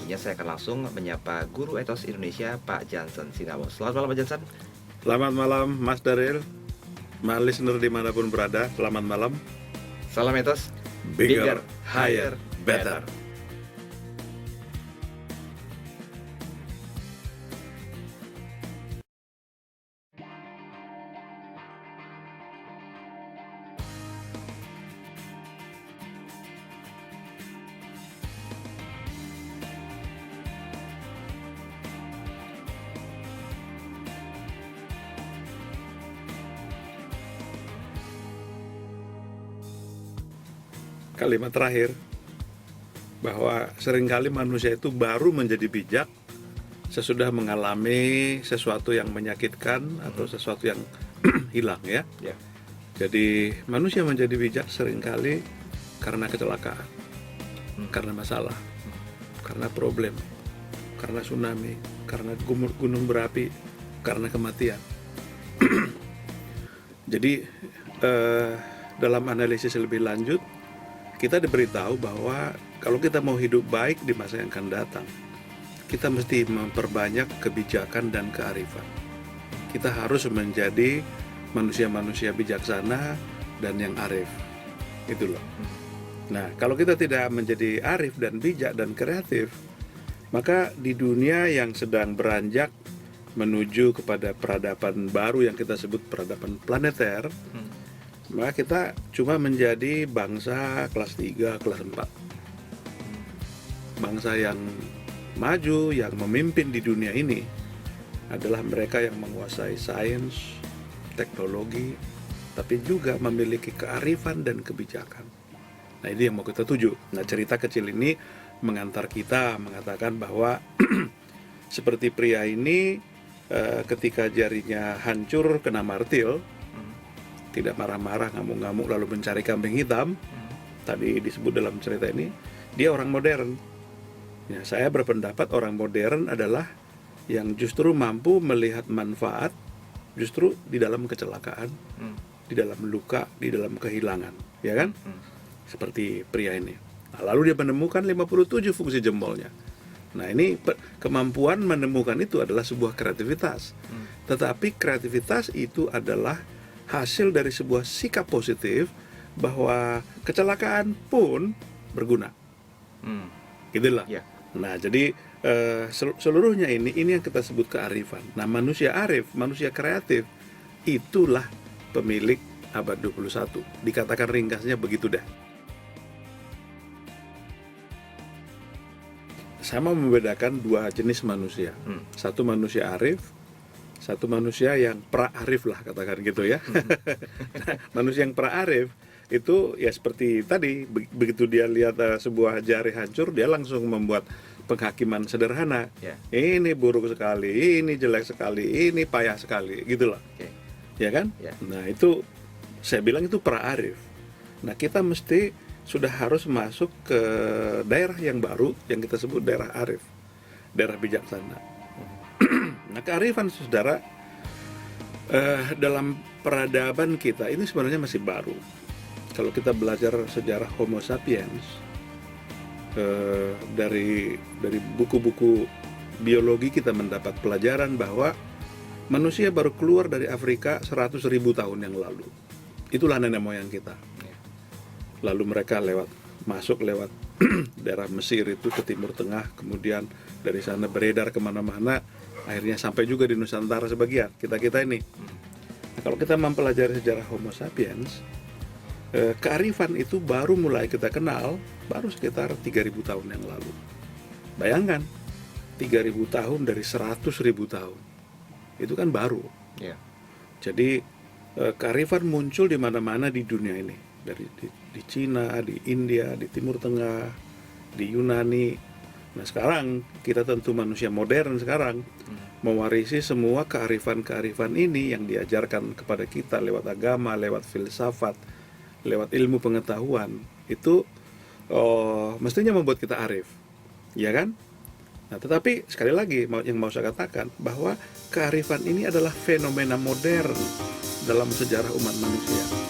tentunya saya akan langsung menyapa Guru Etos Indonesia, Pak Jansen Sinabo. Selamat malam, Pak Jansen. Selamat malam, Mas Daril. Mas listener dimanapun berada, selamat malam. Salam Etos. Bigger, higher, better. Kalimat terakhir, bahwa seringkali manusia itu baru menjadi bijak sesudah mengalami sesuatu yang menyakitkan atau sesuatu yang hilang ya. Ya. Jadi manusia menjadi bijak seringkali karena kecelakaan, karena masalah, karena problem, karena tsunami, karena gunung berapi, karena kematian. Jadi dalam analisis lebih lanjut, kita diberitahu bahwa kalau kita mau hidup baik di masa yang akan datang, kita mesti memperbanyak kebijakan dan kearifan. Kita harus menjadi manusia-manusia bijaksana dan yang arif. Itu loh. Nah, kalau kita tidak menjadi arif dan bijak dan kreatif, maka di dunia yang sedang beranjak menuju kepada peradaban baru yang kita sebut peradaban planeter, maka kita cuma menjadi bangsa kelas 3, kelas 4. Bangsa yang maju, yang memimpin di dunia ini adalah mereka yang menguasai sains, teknologi, tapi juga memiliki kearifan dan kebijakan. Nah, ini yang mau kita tuju. Nah, cerita kecil ini mengantar kita mengatakan bahwa seperti pria ini ketika jarinya hancur kena martil, tidak marah-marah, ngamuk-ngamuk lalu mencari kambing hitam. Tadi disebut dalam cerita ini, dia orang modern. Ya, saya berpendapat orang modern adalah yang justru mampu melihat manfaat justru di dalam kecelakaan, di dalam luka, di dalam kehilangan, ya kan? Seperti pria ini. Nah, lalu dia menemukan 57 fungsi jempolnya. Nah, ini kemampuan menemukan itu adalah sebuah kreativitas. Tetapi kreativitas itu adalah hasil dari sebuah sikap positif bahwa kecelakaan pun berguna. Gitulah. Ya. Nah, jadi seluruhnya ini yang kita sebut kearifan. Nah, manusia arif, manusia kreatif, itulah pemilik abad 21. Dikatakan ringkasnya begitu dah. Saya mau membedakan dua jenis manusia. Satu manusia arif, satu manusia yang pra-arif lah, katakan gitu ya. Nah, manusia yang pra-arif itu ya seperti tadi, begitu dia lihat sebuah jari hancur, dia langsung membuat penghakiman sederhana. Ya. Ini buruk sekali, ini jelek sekali, ini payah sekali, gitu loh. Oke. Ya kan? Ya. Nah, itu saya bilang itu pra-arif. Nah, kita mesti sudah harus masuk ke daerah yang baru yang kita sebut daerah arif, daerah bijaksana. Nah, kearifan saudara dalam peradaban kita ini sebenarnya masih baru. Kalau kita belajar sejarah Homo sapiens dari buku-buku biologi, kita mendapat pelajaran bahwa manusia baru keluar dari Afrika 100.000 tahun yang lalu. Itulah nenek moyang kita. Lalu mereka masuk lewat daerah Mesir itu ke Timur Tengah, kemudian dari sana beredar kemana-mana, akhirnya sampai juga di Nusantara sebagian, kita ini. Nah, kalau kita mempelajari sejarah Homo sapiens, kearifan itu baru mulai kita kenal baru sekitar 3.000 tahun yang lalu. Bayangkan, 3.000 tahun dari 100.000 tahun, itu kan baru. Ya. Jadi kearifan muncul di mana-mana di dunia ini, di Cina, di India, di Timur Tengah, di Yunani. Nah, sekarang kita tentu manusia modern sekarang mewarisi semua kearifan-kearifan ini yang diajarkan kepada kita lewat agama, lewat filsafat, lewat ilmu pengetahuan. Itu mestinya membuat kita arif, ya kan? Nah, tetapi sekali lagi yang mau saya katakan bahwa kearifan ini adalah fenomena modern dalam sejarah umat manusia.